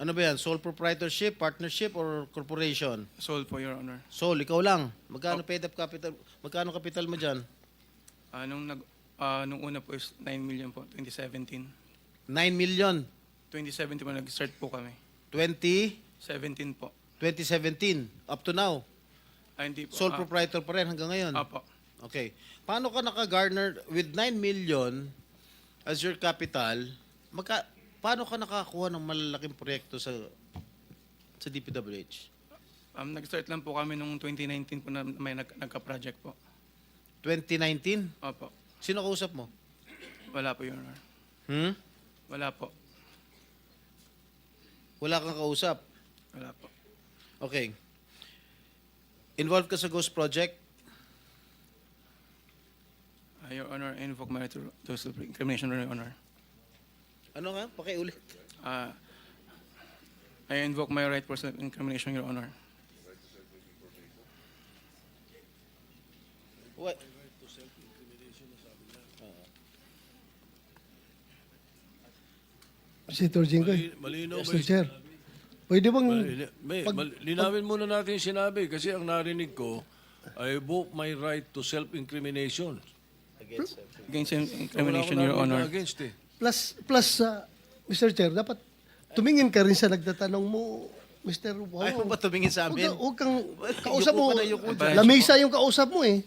Ano ba yan? Sole proprietorship, partnership, or corporation? Sold po, Your Honor. Sole, ikaw lang. Magkano paid up capital? Magkano capital mo dyan? Nung una po is 9 million po, 2017. 9 million. 2017 po, nag-start po kami. 17 po. 2017. Up to now. Hindi po. Sole proprietor pa rin hanggang ngayon. Apo. Okay. Paano ka naka-garner with 9 million as your capital? Paano ka nakakuha ng malalaking proyekto sa DPWH? Nag-start lang po kami nung 2019 po na may nagka-project po. 2019? Opo. Sino kausap mo? Wala po, Your Honor. Wala po. Wala kang kausap? Wala po. Okay. Involved ka sa Ghost Project? Your Honor, I invoke my right to self-incrimination, Your Honor. Ano nga? Pakiulit. I invoke my right for self-incrimination, Your Honor. What? Senator Jinggoy. Malinaw ba Mr. yung Chair. Pwede bang... linawin muna natin yung sinabi kasi ang narinig ko, I invoke my right to self-incrimination. Against incrimination, Wala Your ko narinig Honor. na against eh. Plus, Mr. Chair, dapat tumingin ka rin sa nagtatanong mo, Mr. Wow. Ayaw mo ba tumingin sa amin? Huwag kang kausap Yuko mo. ka na, yuko dyan. Lamesa yung kausap mo eh.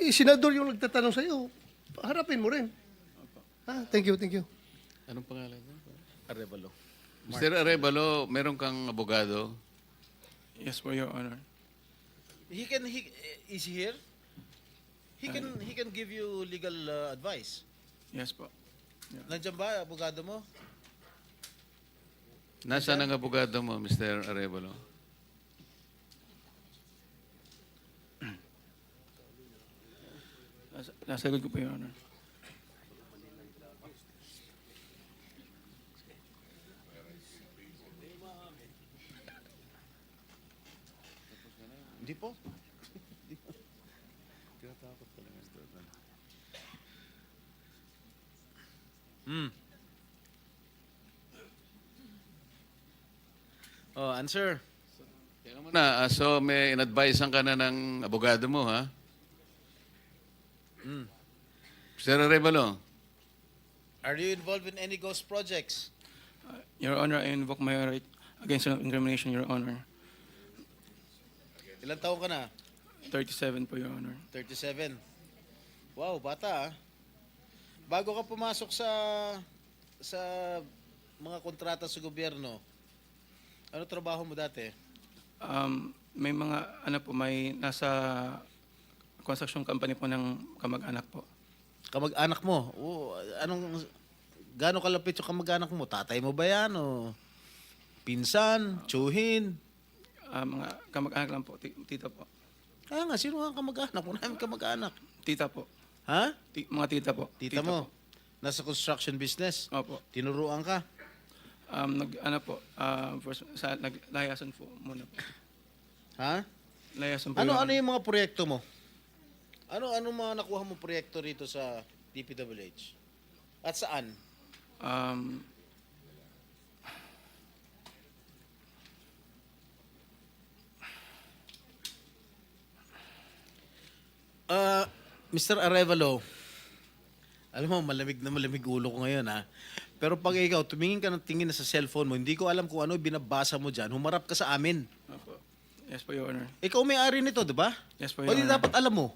Senador yung nagtatanong sa'yo. Harapin mo rin. Thank you, thank you. Anong pangalan niya? Arevalo. Mr. Arevalo, meron kang abogado? Yes po, Your Honor. Is he here? He can give you legal advice. Yes po. Nandiyan ba, abogado mo? Nasaan ang abogado mo, Mr. Arevalo? Nasa likod ko po, Your Honor. Hindi po. Oh, answer. Tingnan mo na, so may in-advisean ka na ng abogado mo, ha? Mr. Arevalo, Are you involved in any ghost projects? Your Honor, I invoke my right against incrimination, Your Honor. Ilan taon ka na? 37 po, Your Honor. 37. Wow, bata ah. Bago ka pumasok sa mga kontrata sa gobyerno, ano trabaho mo dati? May mga, may nasa construction company po ng kamag-anak po. Kamag-anak mo? Gaano kalapit yung kamag-anak mo? Tatay mo ba yan? O pinsan? Tsuhin? Mga kamag-anak lang po, tita po. Kaya nga, sino nga ang kamag-anak? Wala namin kamag-anak. Tita po. Ha? Mga tita po. Tita mo? Po. Nasa construction business? Opo. Tinuruan ka? Naglayasan po muna po. Ha? Layasan po, Ano Your Honor. yung mga proyekto mo? Ano mga nakuha mo proyekto rito sa DPWH? At saan? Mr. Arevalo, alam mo, malamig na malamig ulo ko ngayon ha. Pero pag ikaw, tumingin ka ng tingin na sa cellphone mo, hindi ko alam kung ano binabasa mo dyan, humarap ka sa amin. Opo. Yes po, Your Honor. Ikaw may-ari nito, di ba? Yes po, O Your di Honor. dapat alam mo.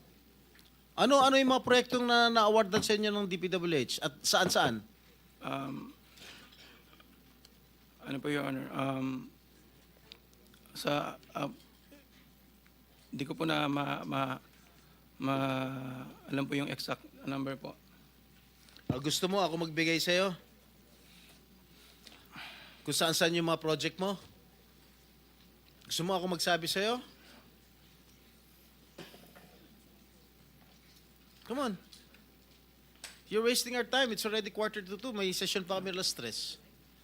Ano yung mga proyektong na-awardan sa inyo ng DPWH? At saan-saan? Ano po, Your Honor? Hindi ko po na alam po yung exact number po. Gusto mo ako magbigay sa'yo? Kung saan-saan yung mga project mo? Gusto mo ako magsabi sa'yo? Come on. You're wasting our time. It's already 1:45. May session pa kami alas 3.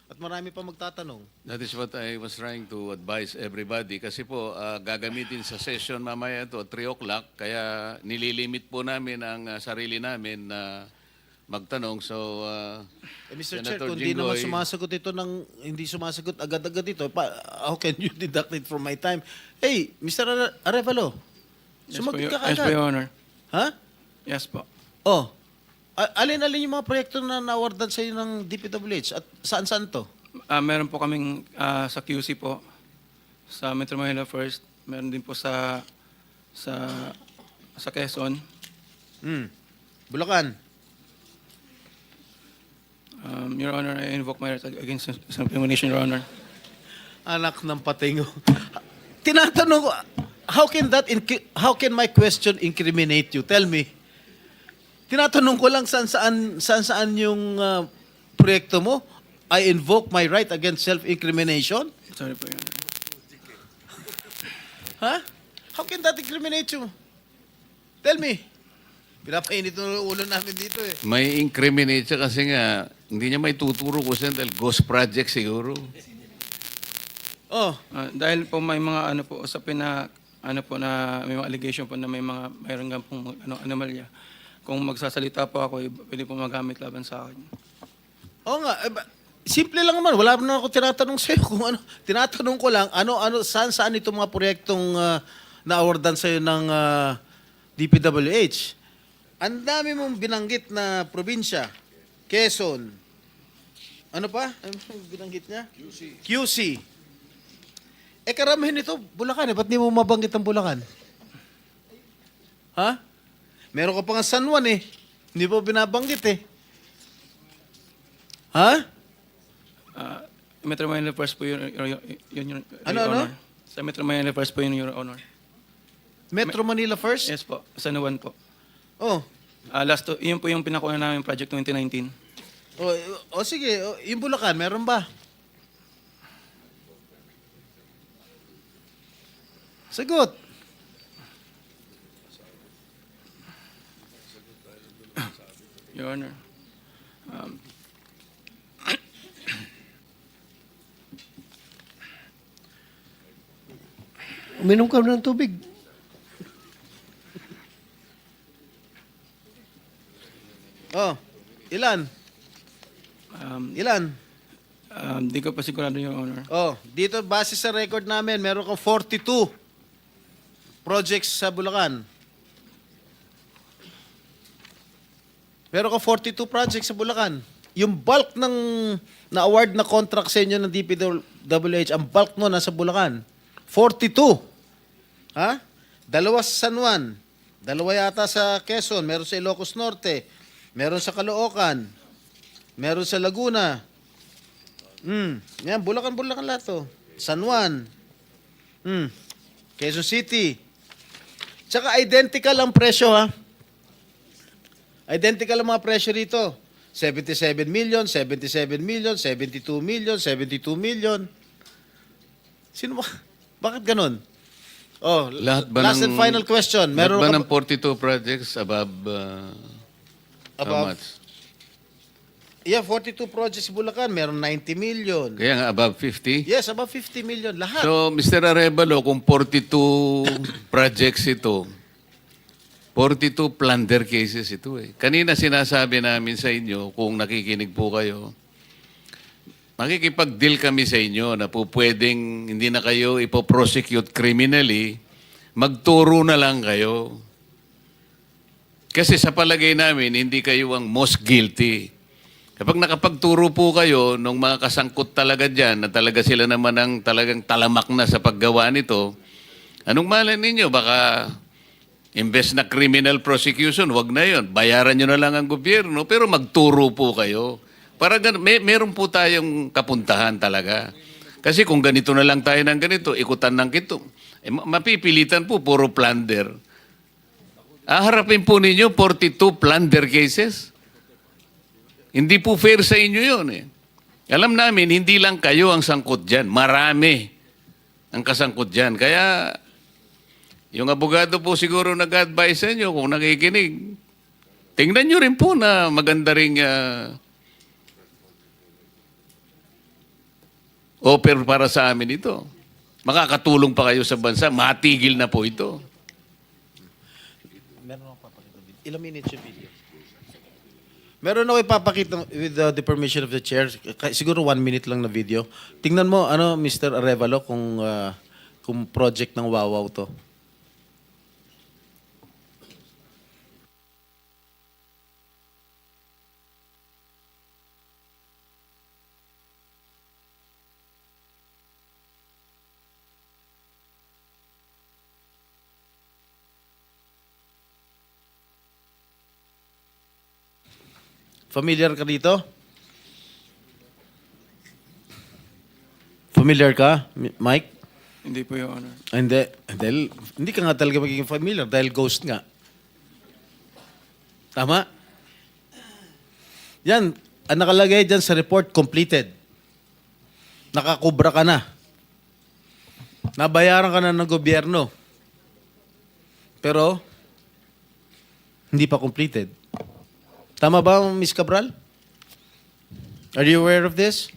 At marami pa magtatanong. that is what I was trying to advise everybody. Kasi po, gagamitin sa session mamaya ito, 3 o'clock, kaya nililimit po namin ang sarili namin na magtanong. So, Mr. Chair, Senator kung di naman Jinggoy, sumasagot ito hindi sumasagot agad-agad ito, how can you deduct it from my time? Hey, Mr. Arevalo, sumagot ka Yes po, agad. Your Honor. Ha? Yes po. Oh, alin-alin yung mga proyekto na na-awardan sa iyo ng DPWH at saan-saan to? Meron po kaming sa QC po, sa Metro Manila First. Meron din po sa Quezon. Bulacan. Your Honor, I invoke my right against self-incrimination, Your Honor. Anak ng patingo. Tinatanong ko, how can my question incriminate you? Tell me. Tinatanong ko lang saan yung proyekto mo. I invoke my right against self-incrimination? Sorry po, Your Honor. Ha? How can that incriminate you? Tell me. Pinapainit ng ulo namin dito eh. may incriminate siya kasi nga, hindi niya may tuturo ko siya dahil ghost project siguro. Oh, Dahil po may mga usapin na na may mga allegation po na mayroon nga pong anomalya. Kung magsasalita po ako, pwede po magamit laban sa akin. oo nga. Simple lang naman. Wala na ako tinatanong sa'yo kung ano. Tinatanong ko lang, saan itong mga proyektong na-awardan sa'yo ng DPWH. Ang dami mong binanggit na probinsya. Quezon. Ano pa? Ano binanggit niya? QC. Karamihan ito, Bulacan eh. Ba't di mo mabanggit ang Bulacan? Ha? Meron ka pa nga San Juan eh. Hindi mo binabanggit eh. Ha? Metro Manila First po yun, Your Ano? Honor. Sa Metro Manila First po yun, Your Honor. Metro Manila first? Yes po, sa Nuwan po. Oh. Yun po yung pinakuha namin project 2019. Sige. Yung Bulacan, meron ba? Sagot. Your Honor. Uminom ka ng tubig. Oh. Ilan? Ilan? Di ko pa sigurado, Your Honor. Oh, dito base sa record namin, meron kang 42 projects sa Bulacan. Meron kang 42 projects sa Bulacan. Yung bulk ng na-award na contract sa inyo ng DPWH, ang bulk mo nasa Bulacan. 42. Ha? 2 sa San Juan. 2 yata sa Quezon. Meron sa Ilocos Norte. Meron sa Caloocan. Meron sa Laguna. Yan, Bulacan lahat to. San Juan. Quezon City. Tsaka identical ang presyo ha. Identical ang mga presyo rito. 77 million, 77 million, 72 million, 72 million. Sino ba? Bakit ganun? Oh, last and final question. Lahat Meron ba ka ng 42 projects above, how Above? much? Yeah, 42 projects sa Bulacan, meron 90 million. Kaya nga above 50? Yes, above 50 million. Lahat. So, Mr. Arevalo, kung 42 projects ito, 42 plunder cases ito eh. Kanina sinasabi namin sa inyo, kung nakikinig po kayo, makikipag-deal kami sa inyo na po pwedeng hindi na kayo ipoprosecute criminally, magturo na lang kayo. Kasi sa palagay namin, hindi kayo ang most guilty. Kapag nakapagturo po kayo ng mga kasangkot talaga dyan, na talaga sila naman ang talagang talamak na sa paggawa nito, anong malay ninyo? Baka imbes na criminal prosecution, wag na yon. Bayaran nyo na lang ang gobyerno, pero magturo po kayo. Para meron po tayong kapuntahan talaga. Kasi kung ganito na lang tayo ng ganito, ikutan ng kito, mapipilitan po, puro plunder. Harapin po ninyo 42 plunder cases. Hindi po fair sa inyo yun eh. Alam namin, hindi lang kayo ang sangkot dyan. Marami ang kasangkot dyan. Kaya, yung abogado po siguro nag-advise sa inyo kung nakikinig. Tingnan nyo rin po na maganda ring offer para sa amin ito. Makakatulong pa kayo sa bansa. Matigil na po ito. Meron akong papakita video. Ilang minutes yung video? Meron ako ipapakita with the permission of the chair. Siguro 1 minute lang na video. Tingnan mo, Mr. Arevalo, kung project ng Wawaw to. Familiar ka dito? Familiar ka, Mike? Hindi po, Your Honor. Hindi. Hindi ka nga talaga magiging familiar dahil ghost nga. Tama? Yan. Ang nakalagay dyan sa report, completed. Nakakubra ka na. Nabayaran ka na ng gobyerno. Pero, hindi pa completed. Tama ba, Ms. Cabral? Are you aware of this?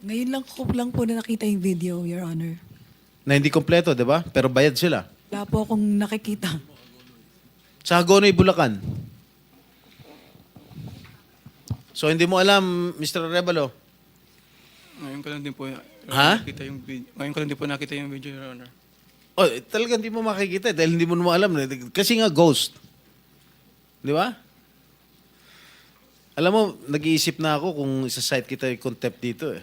Ngayon lang po na nakita yung video, Your Honor. Na hindi kompleto, di ba? Pero bayad sila. Wala po akong nakikita. Sa Hagonoy, Bulacan. So, hindi mo alam, Mr. Arevalo. Ngayon ko lang din po Ha? nakita yung video. Ngayon ko lang din po nakita yung video, Your Honor. Oh, talaga hindi mo makikita dahil hindi mo naman alam. Kasi nga ghost. Di ba? Alam mo, nag-iisip na ako kung isa-site kita yung contempt dito eh.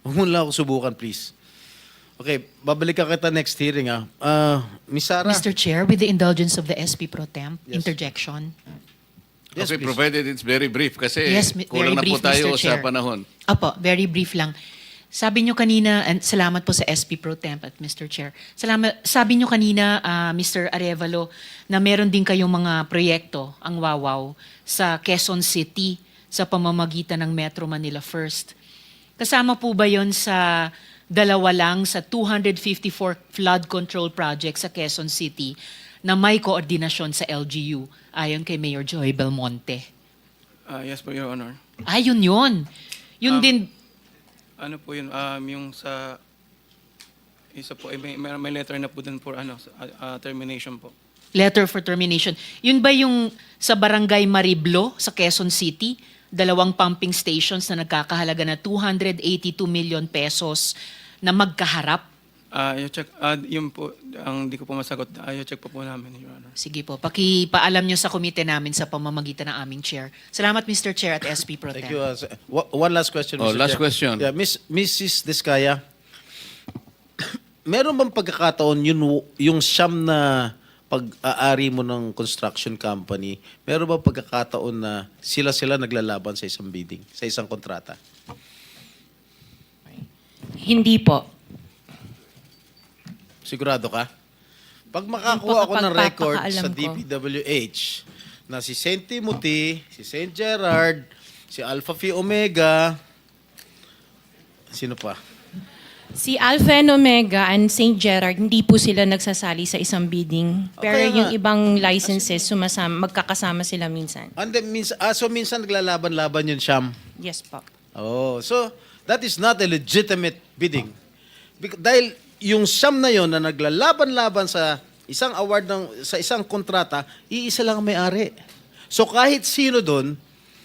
Huwag mo lang ako subukan, please. Okay, babalik ka kita next hearing ah. Miss Sarah. Mr. Chair, with the indulgence of the SP Pro Temp, Yes. interjection. Yes, Okay, please. provided it's very brief kasi Yes, kulang na very po brief, tayo Mr. sa Chair. panahon. Apo, very brief lang. Sabi nyo kanina, and salamat po sa SP Pro Temp at Mr. Chair. Sabi nyo kanina, Mr. Arevalo, na meron din kayong mga proyekto, ang Wawaw, sa Quezon City sa pamamagitan ng Metro Manila First. Kasama po ba yon sa dalawa lang sa 254 flood control project sa Quezon City na may koordinasyon sa LGU ayon kay Mayor Joy Belmonte? Yes po, Your Honor. Ayun yun. Yun din, Ano po yun, yung sa isa po, may letter na po dun for termination po. letter for termination. Yun ba yung sa Barangay Mariblo sa Quezon City? 2 pumping stations na nagkakahalaga na 282 million pesos na magkaharap? I-check, yun po, ang di ko po masagot, i-check po namin, Your Honor. Sige po, pakipaalam nyo sa komite namin sa pamamagitan ng aming chair. Salamat, Mr. Chair at SP Pro Tem. Thank you. One last question, Oh, Mr. last Chair. question. Yeah, Mrs. Descaya, meron bang pagkakataon yung siyam na pag-aari mo ng construction company, meron bang pagkakataon na sila naglalaban sa isang bidding, sa isang kontrata? Hindi po. Sigurado ka? Pag makakuha ako ng record sa Pagpapakaalam ko. DPWH na si St. Timothy, si St. Gerard, si Alpha Phi Omega, sino pa? Si Alpha and Omega and St. Gerard, hindi po sila nagsasali sa isang bidding. Pero Okay nga. yung ibang licenses, magkakasama sila minsan. And then, so minsan naglalaban-laban yun, Siyam. Yes po. Oh, so that is not a legitimate bidding. Dahil yung Siyam na yon na naglalaban-laban sa isang award sa isang kontrata, iisa lang ang may-ari. So kahit sino doon,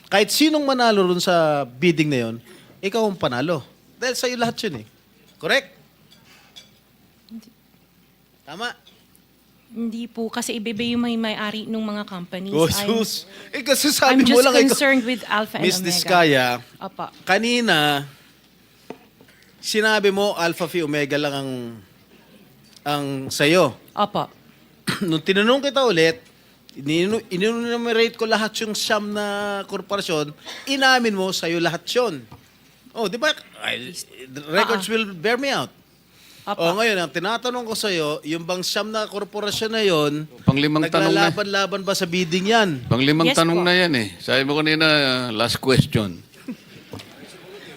kahit sinong manalo doon sa bidding na yon, ikaw ang panalo. Dahil sa'yo lahat yun eh. Correct? Tama? Hindi po, kasi iba yung may-ari ng mga companies. Oh, sus. Kasi sabi I'm mo just lang ikaw. concerned with Alpha and Miss Omega. Diskaya, Opo. kanina, sinabi mo Alpha Phi Omega lang ang sa'yo. Opo. Nung tinanong kita ulit, in-enumerate ko lahat yung siyam na korporasyon, inamin mo sa'yo lahat yun. Oh, di ba? The records will bear me out. Opo. Oh, ngayon, ang tinatanong ko sa'yo, yung bang siyam na korporasyon na yon, Panglimang tanong na. naglalaban-laban ba sa bidding yan? Panglimang Yes tanong po. na yan eh. Sabi mo kanina, last question.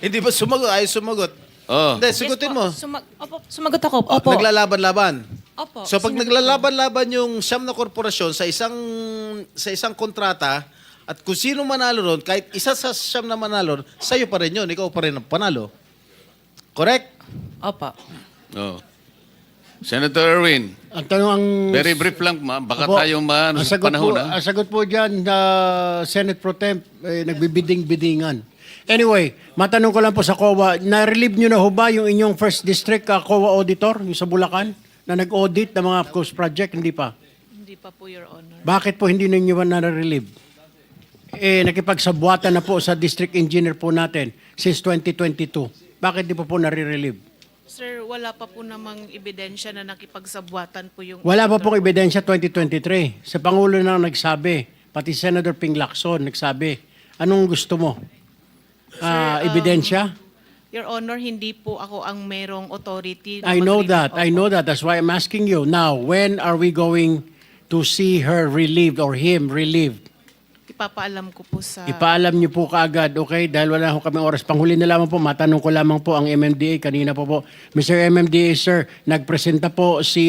Hindi ba sumagot? Ay, sumagot. Oh. Hindi, sagutin mo. Opo, sumagot ako. Oh, Opo. naglalaban-laban. Opo. So pag Sinagot ko. naglalaban-laban yung siyam na korporasyon sa isang kontrata, at kung sino manalo ron, kahit isa sa siyam na manalo, sa'yo pa rin yun. Ikaw pa rin ang panalo. Correct? Opo. Oh. Senator Erwin, Ang tanong ang... very brief lang, baka Opo, tayo maano ang sa sagot panahon. po, Ha? ang sagot po dyan, Senate Pro Temp, nagbibiding-bidingan. Anyway, matanong ko lang po sa COA, na-relieve nyo na ho ba yung inyong first district COA auditor, yung sa Bulacan, na nag-audit ng mga coast project? Hindi pa. Hindi pa po, Your Honor. Bakit po hindi ninyo na-relieve? Nakipagsabuatan na po sa district engineer po natin since 2022. Bakit di pa po nare-relieve? Sir, wala pa po namang ebidensya na nakipagsabwatan po yung... Wala pa pong ebidensya 2023. Sa Pangulo na nagsabi, pati Senator Ping Lacson nagsabi, anong gusto mo? Ebidensya? Your Honor, hindi po ako ang merong authority. I know that. I know that. That's why I'm asking you. Now, when are we going to see her relieved or him relieved? Ipapaalam ko po sa... Ipaalam niyo po kaagad, okay? Dahil wala ho kami oras. Panghuli na lamang po, matanong ko lamang po ang MMDA. Kanina po. Mr. MMDA, sir, nagpresenta po si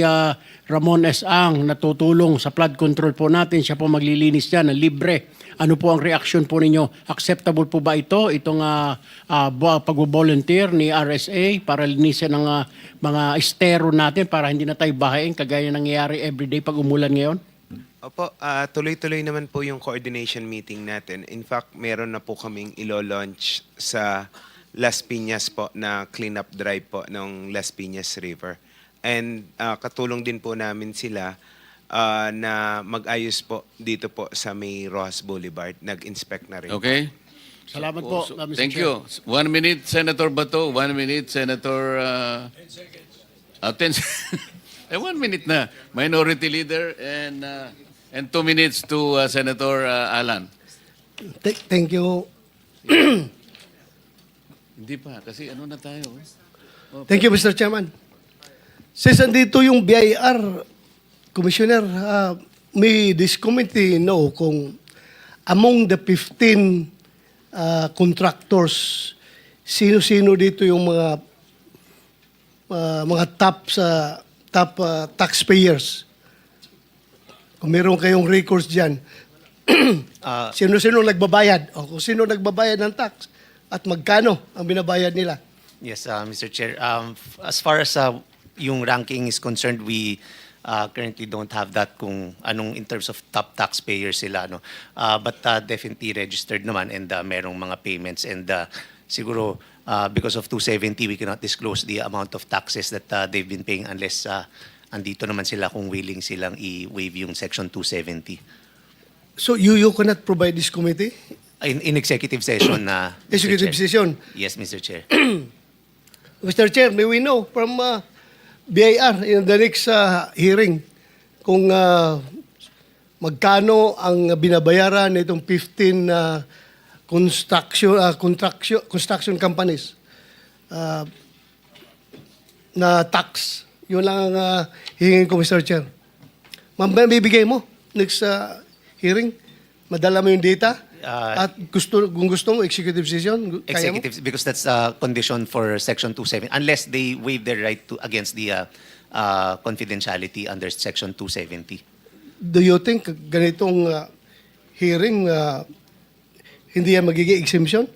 Ramon S. Ang na tutulong sa flood control po natin. Siya po maglilinis dyan, libre. Ano po ang reaksyon po ninyo? Acceptable po ba ito? Itong pag-volunteer ni RSA para linisin ang mga estero natin para hindi na tayo bahayin kagaya nangyayari everyday pag umulan ngayon? Opo, tuloy-tuloy naman po yung coordination meeting natin. In fact, meron na po kaming ilo-launch sa Las Piñas po na cleanup drive po ng Las Piñas River. And katulong din po namin sila na mag-ayos po dito po sa may Rojas Boulevard. Nag-inspect na rin. Okay? Salamat po, So, Mr. thank Chair. you. 1 minute, Senator Bato. 1 minute, Senator... 10 1 minute na. Minority Leader and 2 minutes to Senator Alan. Thank you. Hindi pa, kasi ano na tayo. Thank you, Mr. Chairman. Since andito yung BIR, Commissioner, may this committee know kung among the 15 contractors, sino-sino dito yung mga top taxpayers? Kung meron kayong records dyan, sino-sino nagbabayad? O kung sino nagbabayad ng tax? At magkano ang binabayad nila? Yes, Mr. Chair. As far as yung ranking is concerned, we currently don't have that kung anong in terms of top taxpayers sila. No? But definitely registered naman and merong mga payments. And siguro because of 270, we cannot disclose the amount of taxes that they've been paying unless andito naman sila kung willing silang i-waive yung Section 270. So you cannot provide this committee? In executive session na... Executive session? Yes, Mr. Chair. Mr. Chair, may we know from BIR in the next hearing kung magkano ang binabayaran nitong 15 construction companies na tax. Yun lang ang hihingin ko, Mr. Chair. Ma'am, bibigay mo next hearing? Madala mo yung data? At kung gusto mo, executive session? Kaya mo? Executive, because that's a condition for Section 270, unless they waive their right to against the confidentiality under Section 270. Do you think ganitong hearing hindi yan magiging exemption?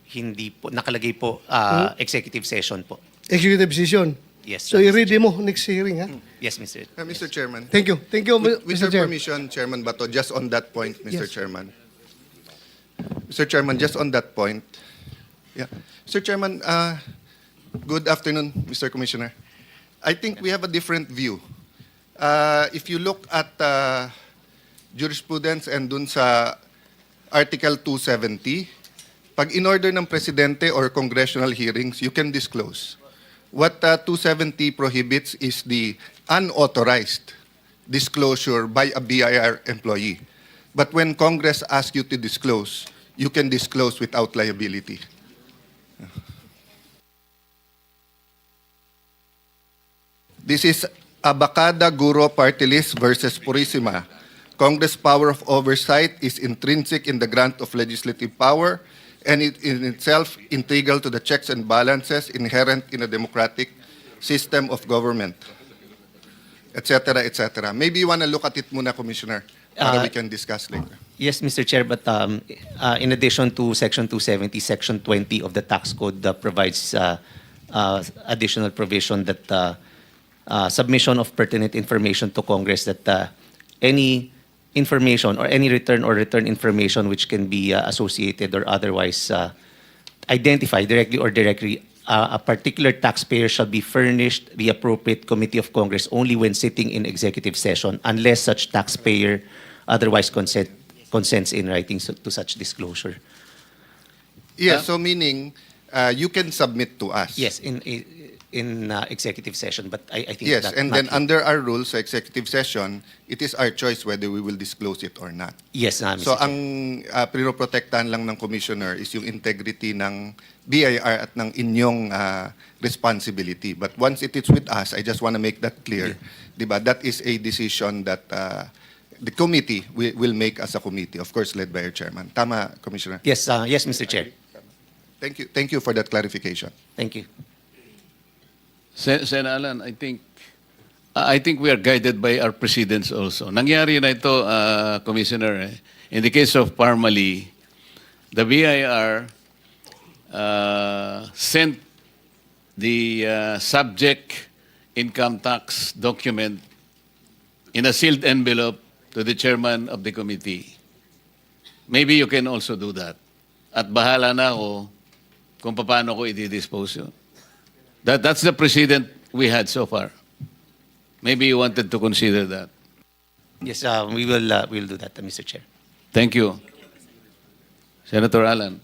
Hindi po, nakalagay po, executive session po. Executive session? Yes, So i-ready mo next hearing, ha? Yes, Mr. Mr. Chairman. Thank you. Thank you, With Mr. your Chair. permission, Chairman Bato, just on that point, Mr. Yes. Chairman. Mr. Chairman, just on that point. Yeah. Mr. Chairman, good afternoon, Mr. Commissioner. I think we have a different view. If you look at jurisprudence and dun sa Article 270, pag in-order ng Presidente or congressional hearings, you can disclose. What 270 prohibits is the unauthorized disclosure by a BIR employee. But when Congress asks you to disclose, you can disclose without liability. This is Abacada Guro Party List versus Purisima. Congress' power of oversight is intrinsic in the grant of legislative power and it in itself integral to the checks and balances inherent in a democratic system of government, etc., etc. Maybe you want to look at it muna, Commissioner, para we can discuss later. Yes, Mr. Chair, but in addition to Section 270, Section 20 of the Tax Code provides additional provision that submission of pertinent information to Congress that any information or any return information which can be associated or otherwise identified directly or directly a particular taxpayer shall be furnished the appropriate committee of Congress only when sitting in executive session unless such taxpayer otherwise consents in writing to such disclosure. Yes, so meaning you can submit to us. Yes, in executive session, but I think Yes, that and not then here. under our rules sa executive session, it is our choice whether we will disclose it or not. Yes, Mr. So Chair. ang pinoprotektahan lang ng commissioner is yung integrity ng BIR at ng inyong responsibility. But once it is with us, I just want to make that clear. Diba? That is a decision that the committee will make as a committee, of course led by our chairman. Tama, Commissioner? Yes, yes, Mr. Chair. Thank you for that clarification. Thank you. Sen Alan, I think we are guided by our precedents also. Nangyari na ito, Commissioner. In the case of Parmali, the BIR sent the subject income tax document in a sealed envelope to the chairman of the committee. Maybe you can also do that. At bahala na ako kung paano ko i-dispose yun. That's the precedent we had so far. Maybe you wanted to consider that. Yes, we will do that, Mr. Chair. Thank you. Senator Alan.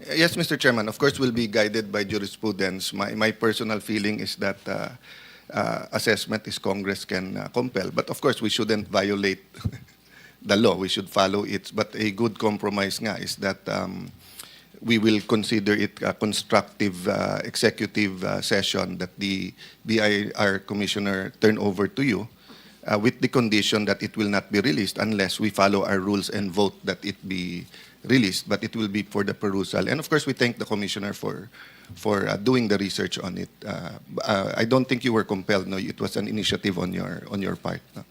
Yes, Mr. Chairman. Of course, we'll be guided by jurisprudence. My personal feeling is that assessment is Congress can compel. But of course, we shouldn't violate the law. We should follow it. But a good compromise nga is that we will consider it a constructive executive session that the BIR commissioner turn over to you with the condition that it will not be released unless we follow our rules and vote that it be released, but it will be for the perusal. And of course, we thank the commissioner for doing the research on it. I don't think you were compelled. No, it was an initiative on your part. No?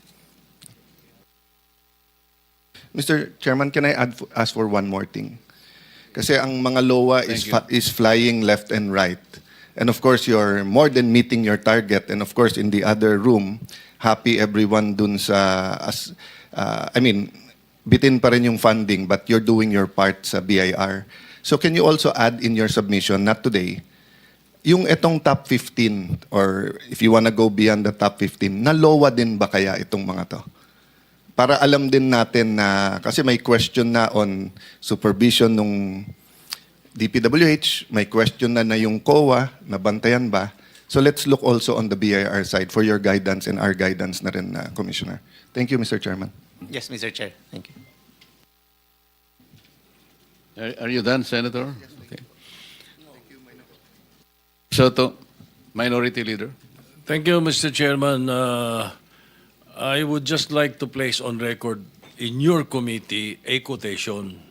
Mr. Chairman, can I ask for one more thing? Kasi ang mga LOA is flying left and right. And of course, you're more than meeting your target. And of course, in the other room, happy everyone dun sa, bitin pa rin yung funding, but you're doing your part sa BIR. So can you also add in your submission, not today, yung etong top 15, or if you wanna go beyond the top 15, na LOA din ba kaya itong mga to? Para alam din natin na, kasi may question na on supervision nung DPWH, may question na yung COA, nabantayan ba? So let's look also on the BIR side for your guidance and our guidance na rin, Commissioner. Thank you, Mr. Chairman. Yes, Mr. Chair. Thank you. Are you done, Senator? Yes, okay. Soto, Minority Leader. Thank you, Mr. Chairman. I would just like to place on record in your committee a quotation.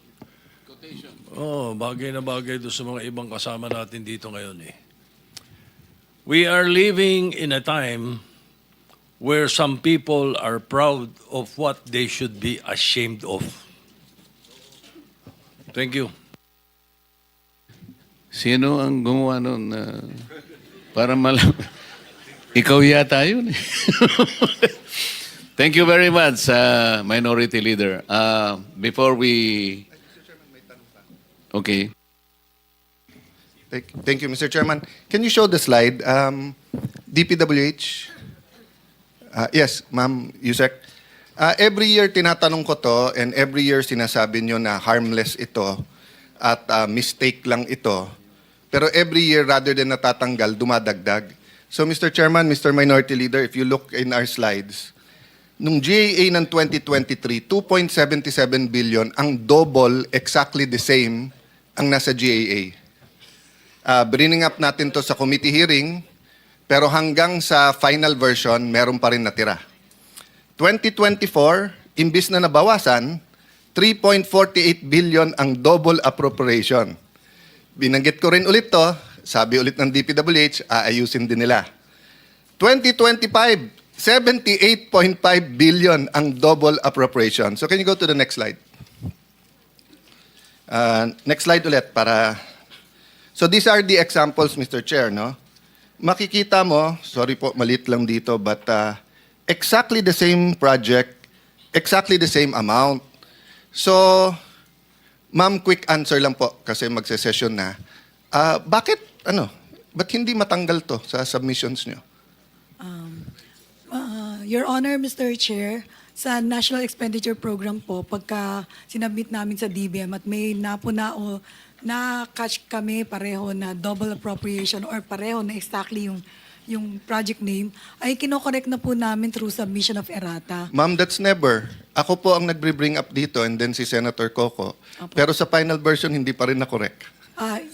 Oh, bagay na bagay doon sa mga ibang kasama natin dito ngayon eh. We are living in a time where some people are proud of what they should be ashamed of. Thank you. Sino ang gumawa nun? Para malam. Ikaw yata yun eh. Thank you very much, Minority Leader. Before we... Okay. Thank you, Mr. Chairman. Can you show the slide? DPWH? Yes, Ma'am Yusek. Every year tinatanong ko to and every year sinasabi nyo na harmless ito at mistake lang ito. Pero every year rather than natatanggal, dumadagdag. So Mr. Chairman, Mr. Minority Leader, if you look in our slides, nung GAA ng 2023, 2.77 billion, ang double, exactly the same, ang nasa GAA. Bringing up natin to sa committee hearing, pero hanggang sa final version, meron pa rin natira. 2024, imbis na nabawasan, 3.48 billion ang double appropriation. Binanggit ko rin ulit to, sabi ulit ng DPWH, aayusin din nila. 2025, 78.5 billion ang double appropriation. So can you go to the next slide? Next slide ulit para... So these are the examples, Mr. Chair, no? Makikita mo, sorry po, malit lang dito, but exactly the same project, exactly the same amount. So, ma'am, quick answer lang po kasi magse-session na. Ba't hindi matanggal to sa submissions nyo? Your Honor, Mr. Chair, sa National Expenditure Program po, pagka sinabmit namin sa DBM at may na-catch kami pareho na double appropriation or pareho na exactly yung project name, ay kinokorek na po namin through submission of errata. Ma'am, that's never. Ako po ang nagbe-bring up dito and then si Senator Coco. Pero sa final version, hindi pa rin na-correct.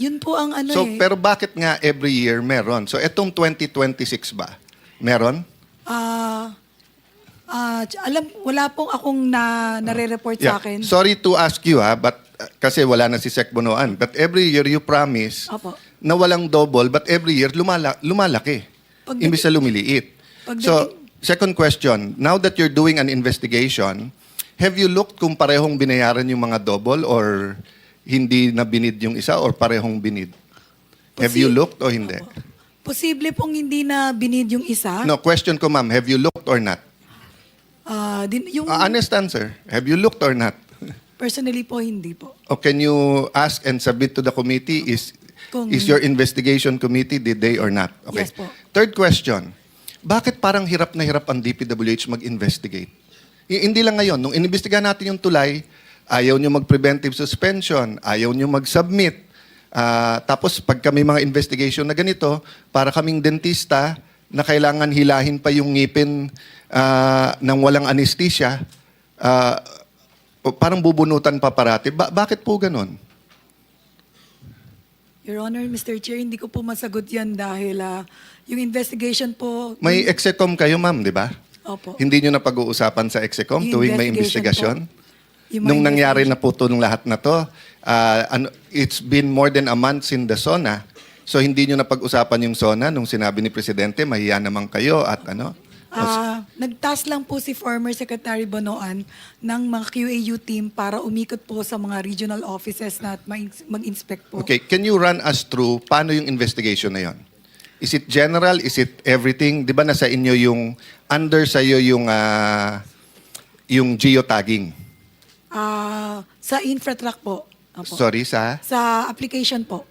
Yun po ang ano So, pero bakit nga every year meron? So, etong 2026 ba? Meron? Wala pong akong nare-report sa akin. Sorry to ask you but kasi wala na si Sec Bonoan. But every year you promise Opo. na walang double, but every year lumalaki. Imbis na lumiliit. So, second question, now that you're doing an investigation, have you looked kung parehong binayaran yung mga double or hindi na binid yung isa or parehong binid? Have you looked o hindi? Posible pong hindi na binid yung isa. No, question ko ma'am, have you looked or not? Yung Honest answer, have you looked or not? personally po, hindi po. O can you ask and submit to the committee, is your investigation committee, did they or not? Okay. Yes po. Third question, bakit parang hirap na hirap ang DPWH mag-investigate? Hindi lang ngayon, nung inimbestigahan natin yung tulay, ayaw nyo mag-preventive suspension, ayaw nyo mag-submit. Tapos pag kami mga investigation na ganito, para kaming dentista na kailangan hilahin pa yung ngipin ng walang anesthesia, parang bubunutan pa parati. Bakit po ganon? Your Honor, Mr. Chair, hindi ko po masagot yan dahil yung investigation po... May execom kayo ma'am, di ba? Opo. Hindi nyo na pag-uusapan sa execom Yung tuwing may investigation investigasyon? Yung mga Nung nangyari na investigation. po itong lahat na to, it's been more than a month in the SONA. So hindi nyo na pag-usapan yung SONA nung sinabi ni Presidente, mahiya naman kayo at ano? Nag-task lang po si former Secretary Bonoan ng mga QAU team para umikot po sa mga regional offices na at mag-inspect po. Okay, can you run us through paano yung investigation na yon? Is it general? Is it everything? Di ba nasa inyo yung, under sa'yo yung geotagging? Sa infratrack po. Opo. Sorry, sa? Sa application po.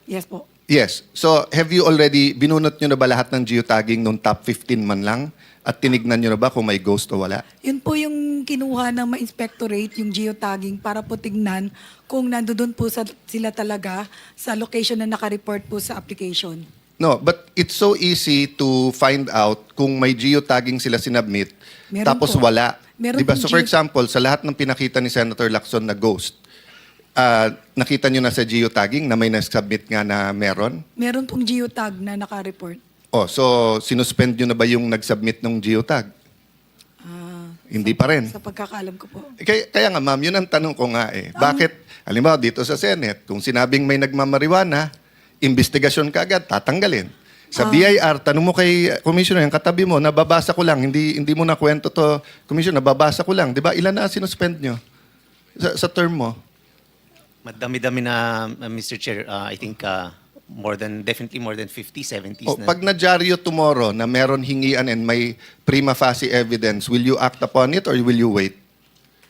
Yes po. Yes. So, have you already, binunot nyo na ba lahat ng geotagging nung top 15 man lang? At tinignan nyo na ba kung may ghost o wala? Yun po yung kinuha ng ma-inspectorate, yung geotagging, para po tignan kung nandoon po sila talaga sa location na naka-report po sa application. No, but it's so easy to find out kung may geotagging sila sinubmit, Meron tapos po. wala. Meron Diba? pong So for example, sa lahat ng pinakita ni Senator Lacson na ghost, nakita nyo na sa geotagging na may nasubmit nga na meron? Meron pong geotag na naka-report. Oh, so sinuspend nyo na ba yung nag-submit ng geotag? Hindi pa rin. Sa pagkakaalam ko po. Kaya nga ma'am, yun ang tanong ko nga eh. Bakit, halimbawa dito sa Senate, kung sinabing may nagmamariwana, investigasyon ka agad, tatanggalin. Sa BIR, tanong mo kay Commissioner, yung katabi mo, nababasa ko lang, hindi mo na kwento to, Commissioner, nababasa ko lang. Di ba? Ilan na sinuspend nyo sa term mo? Madami-dami na, Mr. Chair. I think definitely more than 50, 70s O, na. pag na-dyaryo tomorrow na meron hingian and may prima facie evidence, will you act upon it or will you wait?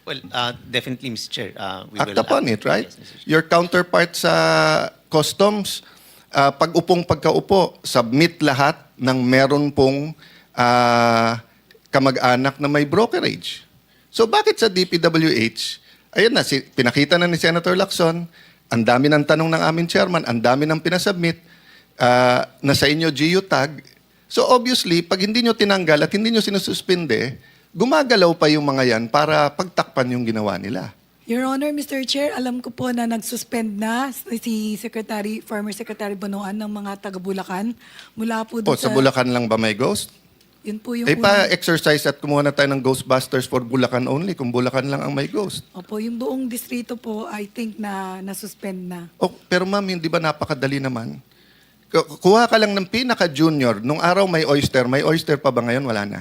Well, definitely, Mr. Chair. We Act will upon it, right? Yes, Mr. Chair. Your counterpart sa customs, pagkaupo, submit lahat ng meron pong kamag-anak na may brokerage. So bakit sa DPWH, ayun na, pinakita na ni Senator Lacson, ang dami ng tanong ng aming chairman, ang dami ng pinasubmit, na sa inyo geotag. So obviously, pag hindi nyo tinanggal at hindi nyo sinususpinde, gumagalaw pa yung mga yan para pagtakpan yung ginawa nila. Your Honor, Mr. Chair, alam ko po na nag-suspend na si former Secretary Bonoan ng mga taga-Bulacan mula po O, doon sa Bulacan lang ba may ghost? Yun po yung Pa-exercise at kumuha na tayo ng Ghostbusters for Bulacan only, kung Bulacan lang ang may ghost. Opo, yung buong distrito po, I think na nasuspend na. Oh, pero ma'am, hindi ba napakadali naman? Kuha ka lang ng pinaka-junior. Nung araw may oyster pa ba ngayon? Wala na.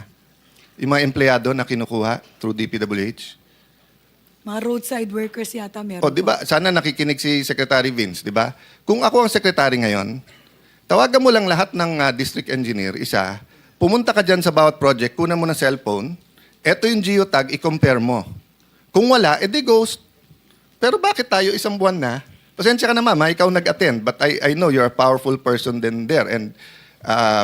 Yung mga empleyado na kinukuha through DPWH? Mga roadside workers yata meron O, di po. ba? Sana nakikinig si Secretary Vince, di ba? Kung ako ang secretary ngayon, tawagan mo lang lahat ng district engineer, isa, pumunta ka dyan sa bawat project, kunan mo ng cellphone, eto yung geotag, i-compare mo. Kung wala, edi ghost. Pero bakit tayo isang buwan na? Pasensya ka na mama, ikaw nag-attend, but I know you're a powerful person then there, and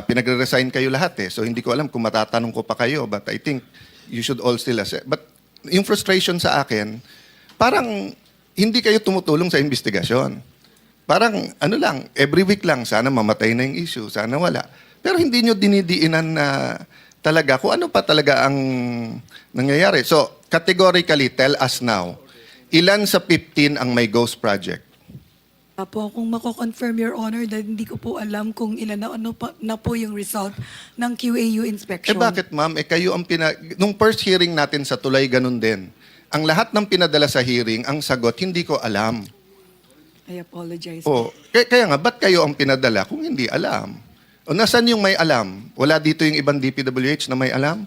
pinagre-resign kayo lahat eh. So hindi ko alam kung matatanong ko pa kayo, but I think you should all still assess. But yung frustration sa akin, parang hindi kayo tumutulong sa investigasyon. Parang ano lang, every week lang, sana mamatay na yung issue, sana wala. Pero hindi nyo dinidiinan na talaga kung ano pa talaga ang nangyayari. So, categorically, tell us now, ilan sa 15 ang may ghost project? Apo, kung mako-confirm, Your Honor, dahil hindi ko po alam kung ilan na po yung result ng QAU inspection. Bakit ma'am? Kayo ang nung first hearing natin sa Tulay, ganun din. Ang lahat ng pinadala sa hearing, ang sagot, hindi ko alam. I apologize. O, kaya nga, ba't kayo ang pinadala kung hindi alam? O nasan yung may alam? Wala dito yung ibang DPWH na may alam?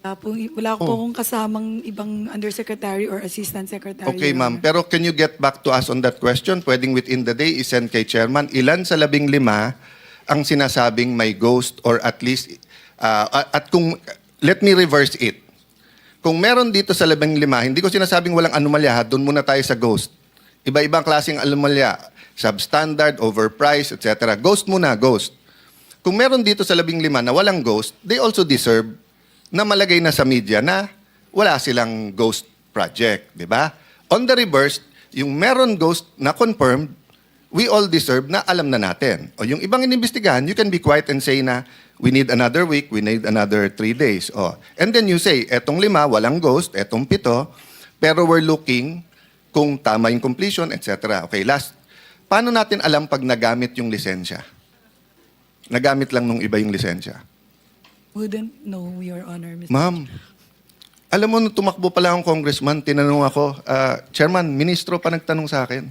Wala po akong kasamang ibang undersecretary or assistant secretary. Okay, Your ma'am. Honor. Pero can you get back to us on that question? Pwedeng within the day, isend kay chairman. Ilan sa 15 ang sinasabing may ghost or at least, at kung, let me reverse it. Kung meron dito sa 15, hindi ko sinasabing walang anomalya, doon muna tayo sa ghost. Iba-ibang klaseng anomalya. Substandard, overpriced, etc. Ghost muna, ghost. Kung meron dito sa 15 na walang ghost, they also deserve na malagay na sa media na wala silang ghost project, di ba? On the reverse, yung meron ghost na confirmed, we all deserve na alam na natin. O yung ibang inimbestigahan, you can be quiet and say na we need another week, we need another 3 days. O. And then you say, etong 5, walang ghost, etong 7, pero we're looking kung tama yung completion, etc. Okay, last. Paano natin alam pag nagamit yung lisensya? Nagamit lang nung iba yung lisensya. Wouldn't know, Your Honor, Mr. Ma'am, alam mo, nung tumakbo pala akong congressman, tinanong ako, Chairman, ministro pa nagtanong sa akin.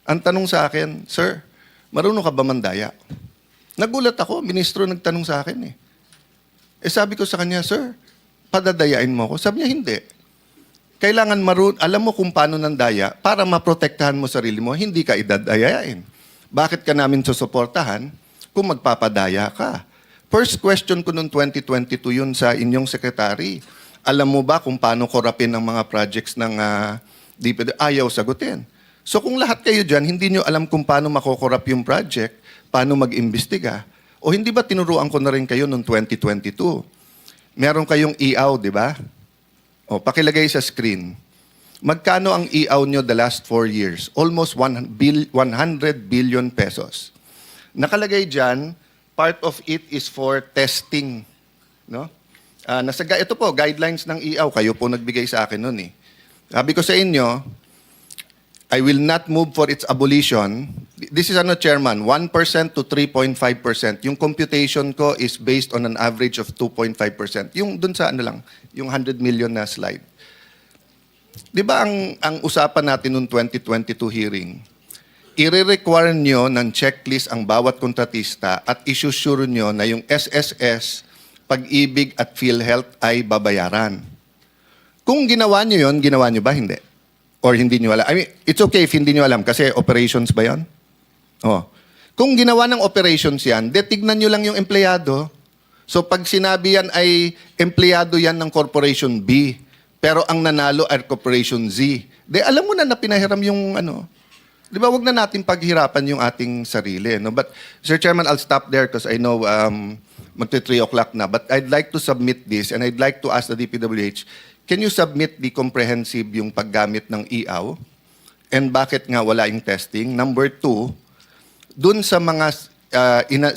Ang tanong sa akin, Sir, marunong ka ba mandaya? Nagulat ako, ministro nagtanong sa akin eh. Sabi ko sa kanya, Sir, padadayain mo ako. Sabi niya, hindi. Kailangan alam mo kung paano nandaya para maprotektahan mo sarili mo, hindi ka idadayain. Bakit ka namin susuportahan kung magpapadaya ka? First question ko noong 2022 yun sa inyong secretary. Alam mo ba kung paano korapin ang mga projects ng DPWH? Ayaw sagutin. So kung lahat kayo dyan, hindi nyo alam kung paano makokorap yung project, paano mag-imbestiga, o hindi ba tinuruan ko na rin kayo noong 2022? Meron kayong EAW, di ba? O, pakilagay sa screen. Magkano ang EAW nyo the last 4 years? Almost 100 billion pesos. Nakalagay dyan, part of it is for testing. No? Ito po, guidelines ng EAW. Kayo po nagbigay sa akin nun eh. Sabi ko sa inyo, I will not move for its abolition. This is Chairman, 1% to 3.5%. Yung computation ko is based on an average of 2.5%. Yung dun sa yung 100 million na slide. Di ba ang usapan natin noong 2022 hearing, i-require nyo ng checklist ang bawat kontratista at isusure nyo na yung SSS, Pag-ibig at PhilHealth ay babayaran. Kung ginawa nyo yun, ginawa nyo ba? Hindi. Or hindi nyo alam. I mean, it's okay if hindi nyo alam kasi operations ba yun? Oh. Kung ginawa ng operations yan, tignan nyo lang yung empleyado. So pag sinabi yan ay empleyado yan ng Corporation B, pero ang nanalo ay Corporation Z, alam mo na pinahiram yung Di ba, wag na natin paghirapan yung ating sarili. No? But, Sir Chairman, I'll stop there because I know magti 3 o'clock na. But I'd like to submit this and I'd like to ask the DPWH, can you submit the comprehensive yung paggamit ng EAW? And bakit nga wala yung testing? Number 2, dun sa mga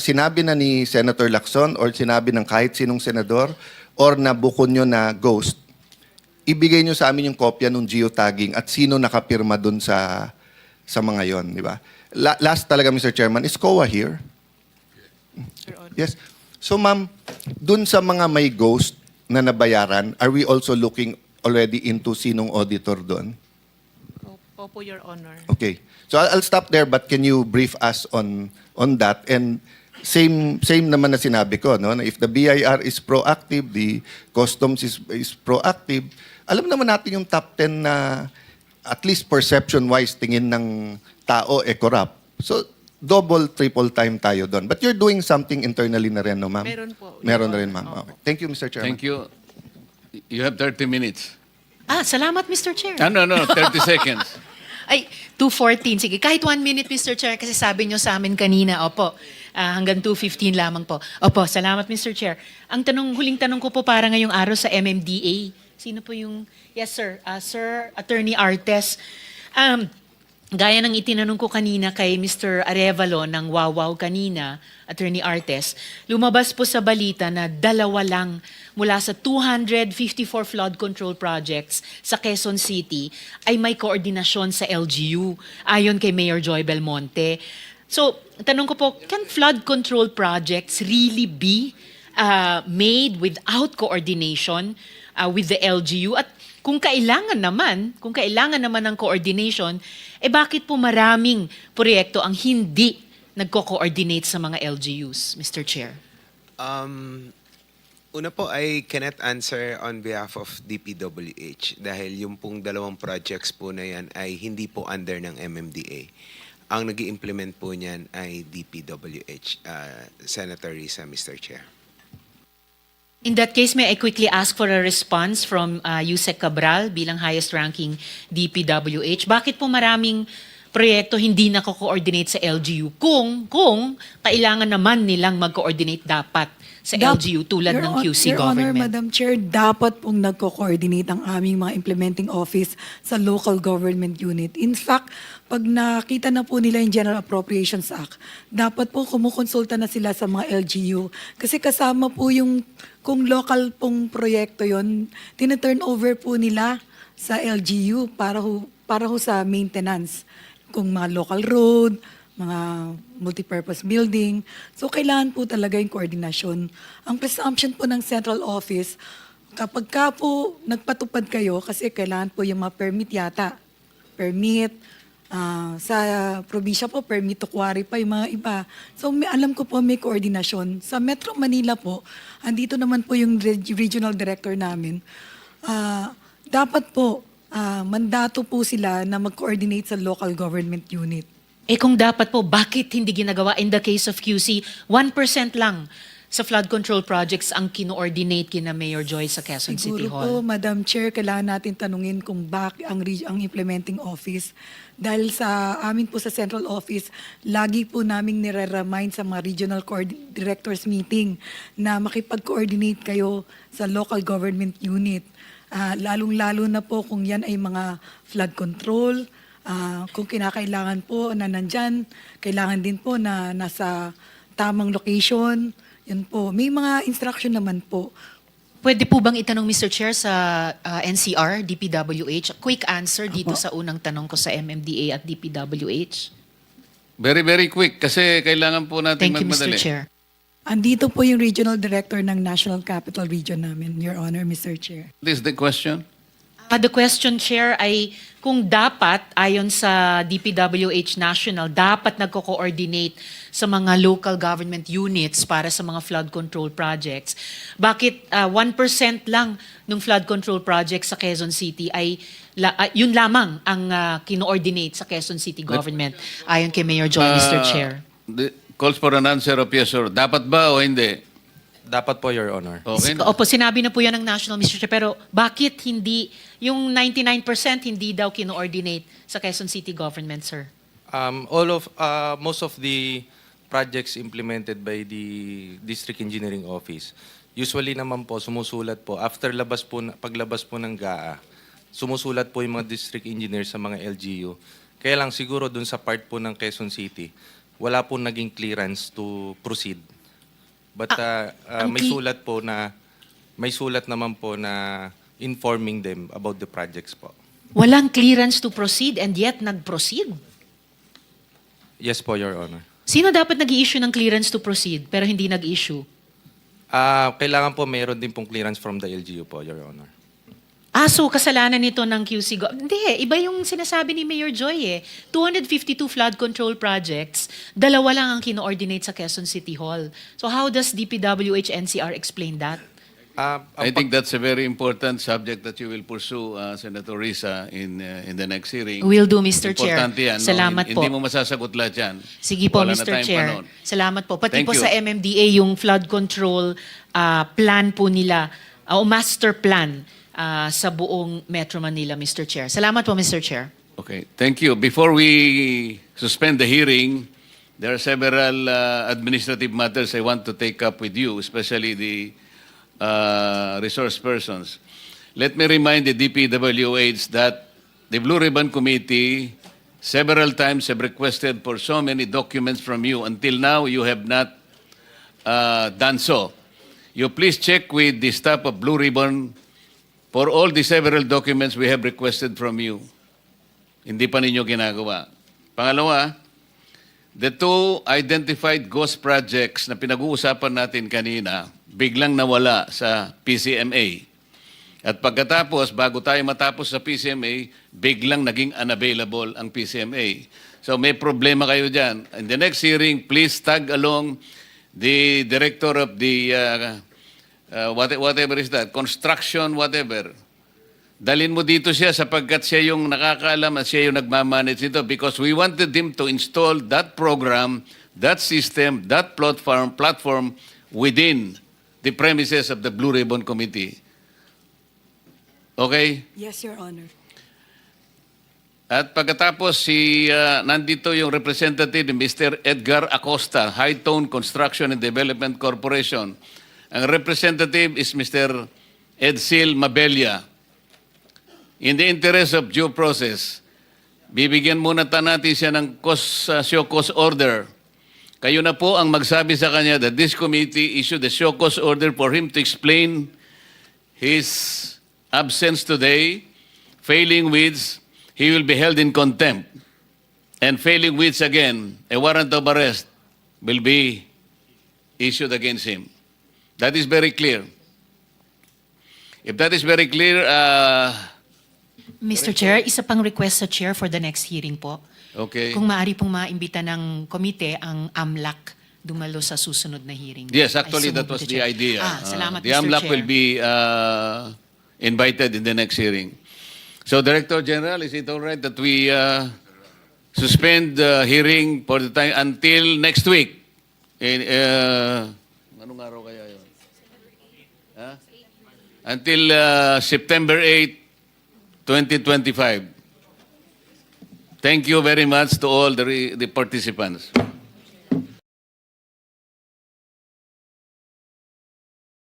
sinabi na ni Senator Lacson or sinabi ng kahit sinong senador or nabuko nyo na ghost, ibigay nyo sa amin yung kopya ng geotagging at sino nakapirma dun sa mga yon, di ba? Last talaga, Mr. Chairman, is COA here? Yes. So, ma'am, dun sa mga may ghost na nabayaran, are we also looking already into sinong auditor doon? Opo, Your Honor. Okay. So, I'll stop there, but can you brief us on that? And same naman na sinabi ko, no? Na if the BIR is proactive, the customs is proactive, alam naman natin yung top 10 na at least perception-wise tingin ng tao corrupt. So, double, triple time tayo doon. But you're doing something internally na rin, no, ma'am? Meron po. Meron na rin, ma'am. Okay. Thank you, Mr. Chairman. Thank you. You have 30 minutes. Salamat, Mr. Chair. No, 30 seconds. Ay, 2:14. Sige, kahit 1 minute, Mr. Chair, kasi sabi nyo sa amin kanina, opo, hanggang 2:15 lamang po. Opo, salamat, Mr. Chair. Ang huling tanong ko po para ngayong araw sa MMDA. Sino po yung... Yes, sir. Sir, Attorney Artes. Gaya ng itinanong ko kanina kay Mr. Arevalo ng Wawaw kanina, Attorney Artes, lumabas po sa balita na 2 lang mula sa 254 flood control projects sa Quezon City ay may koordinasyon sa LGU, ayon kay Mayor Joy Belmonte. So, tanong ko po, can flood control projects really be made without coordination with the LGU? At kung kailangan naman ng coordination, bakit po maraming proyekto ang hindi nagko-coordinate sa mga LGUs, Mr. Chair? Una po, I cannot answer on behalf of DPWH dahil yung pong 2 projects po na yan ay hindi po under ng MMDA. Ang nag-i-implement po niyan ay DPWH, Senator Risa, Mr. Chair. In that case, may I quickly ask for a response from Yusek Cabral bilang highest-ranking DPWH. Bakit po maraming proyekto hindi nako-coordinate sa LGU kung kailangan naman nilang mag-coordinate dapat sa LGU tulad ng QC Your Honor, government? Madam Chair, dapat pong nagko-coordinate ang aming mga implementing office sa local government unit. In fact, pag nakita na po nila yung General Appropriations Act, dapat po kumukonsulta na sila sa mga LGU. Kasi kasama po yung, kung local pong proyekto yon, tina-turn over po nila sa LGU para ho sa maintenance. Kung mga local road, mga multipurpose building. So, kailangan po talaga yung koordinasyon. Ang presumption po ng central office, kapag ka po nagpatupad kayo, kasi kailangan po yung mga permit yata. Permit, sa probinsya po, permit to quarry pa yung mga iba. So, alam ko po may koordinasyon. Sa Metro Manila po, andito naman po yung regional director namin. Dapat po, mandato po sila na mag-coordinate sa local government unit. Kung dapat po, bakit hindi ginagawa? In the case of QC, 1% lang sa flood control projects ang kino-ordinate kina Mayor Joy sa Quezon City Siguro po, Hall. Madam Chair, kailangan natin tanungin kung bakit ang implementing office. Dahil sa amin po sa central office, lagi po naming nire-remind sa mga regional directors meeting na makipag-coordinate kayo sa local government unit. Lalong-lalo na po kung yan ay mga flood control, kung kinakailangan po na nandyan, kailangan din po na nasa tamang location. Yan po. May mga instruction naman po. Pwede po bang itanong, Mr. Chair, sa NCR, DPWH? Quick answer dito sa unang tanong ko sa MMDA at DPWH. Very, very quick kasi kailangan po natin Thank you, Mr. magmadali. Chair. Andito po yung regional director ng National Capital Region namin, Your Honor, Mr. Chair. What is the question? The question, Chair, ay kung dapat, ayon sa DPWH National, dapat nagko-coordinate sa mga local government units para sa mga flood control projects. Bakit 1% lang ng flood control projects sa Quezon City ay yun lamang ang kino-ordinate sa Quezon City government, ayon kay Mayor Joy, Mr. Chair? Calls for an answer of yes or dapat ba o hindi? Dapat po, Your Honor. Okay. Opo, sinabi na po yan ng National, Mr. Chair, pero bakit hindi, yung 99% hindi daw kino-ordinate sa Quezon City government, sir? Most of the projects implemented by the District Engineering Office, usually naman po, sumusulat po, paglabas po ng GAA, sumusulat po yung mga district engineers sa mga LGU. Kaya lang siguro dun sa part po ng Quezon City, wala po naging clearance to proceed. But may sulat naman po na informing them about the projects po. Walang clearance to proceed and yet nag-proceed? Yes po, Your Honor. Sino dapat nag-i-issue ng clearance to proceed pero hindi nag-issue? Kailangan po mayroon din pong clearance from the LGU po, Your Honor. So kasalanan nito ng QC. Hindi, iba yung sinasabi ni Mayor Joy eh. 252 flood control projects, 2 lang ang kino-ordinate sa Quezon City Hall. So how does DPWH NCR explain that? I think that's a very important subject that you will pursue, Senator Risa, in the next hearing. Will do, Mr. Chair. Importante yan. Salamat po. Hindi mo masasagot lahat yan. Sige po, Wala na Mr. tayong Chair. panahon. Salamat po. Pati Thank po you. sa MMDA, yung flood control plan po nila, o master plan sa buong Metro Manila, Mr. Chair. Salamat po, Mr. Chair. Okay, thank you. Before we suspend the hearing, there are several administrative matters I want to take up with you, especially the resource persons. Let me remind the DPWH that the Blue Ribbon Committee several times have requested for so many documents from you. Until now, you have not done so. You please check with the staff of Blue Ribbon for all the several documents we have requested from you. Hindi pa ninyo ginagawa. Pangalawa, the 2 identified ghost projects na pinag-uusapan natin kanina, biglang nawala sa PCMA. At pagkatapos, bago tayo matapos sa PCMA, biglang naging unavailable ang PCMA. So may problema kayo dyan. In the next hearing, please tag along the director of the, whatever is that, construction, whatever. Dalin mo dito siya sapagkat siya yung nakakaalam at siya yung nagmamanage nito because we wanted him to install that program, that system, that platform within the premises of the Blue Ribbon Committee. Okay? Yes, Your Honor. At pagkatapos, nandito yung representative ni Mr. Edgar Acosta, High Tone Construction and Development Corporation. Ang representative is Mr. Edsel Mabella. In the interest of due process, bibigyan muna natin siya ng show cause order. Kayo na po ang magsabi sa kanya that this committee issued a show cause order for him to explain his absence today, failing which he will be held in contempt, and failing which again, a warrant of arrest will be issued against him. That is very clear. If that is very clear, Mr. Chair, isa pang request sa Chair for the next hearing po. okay. Kung maaari pong maimbita ng komite ang AMLAC dumalo sa susunod na hearing. Yes, actually, I so that move, was Mr. the Chair. idea. Salamat, The Mr. AMLAC Chair. will be invited in the next hearing. So, Director General, is it all right that we suspend the hearing for the time until next week? Anong araw kaya yun? Until September 8, 2025. Thank you very much to all the participants.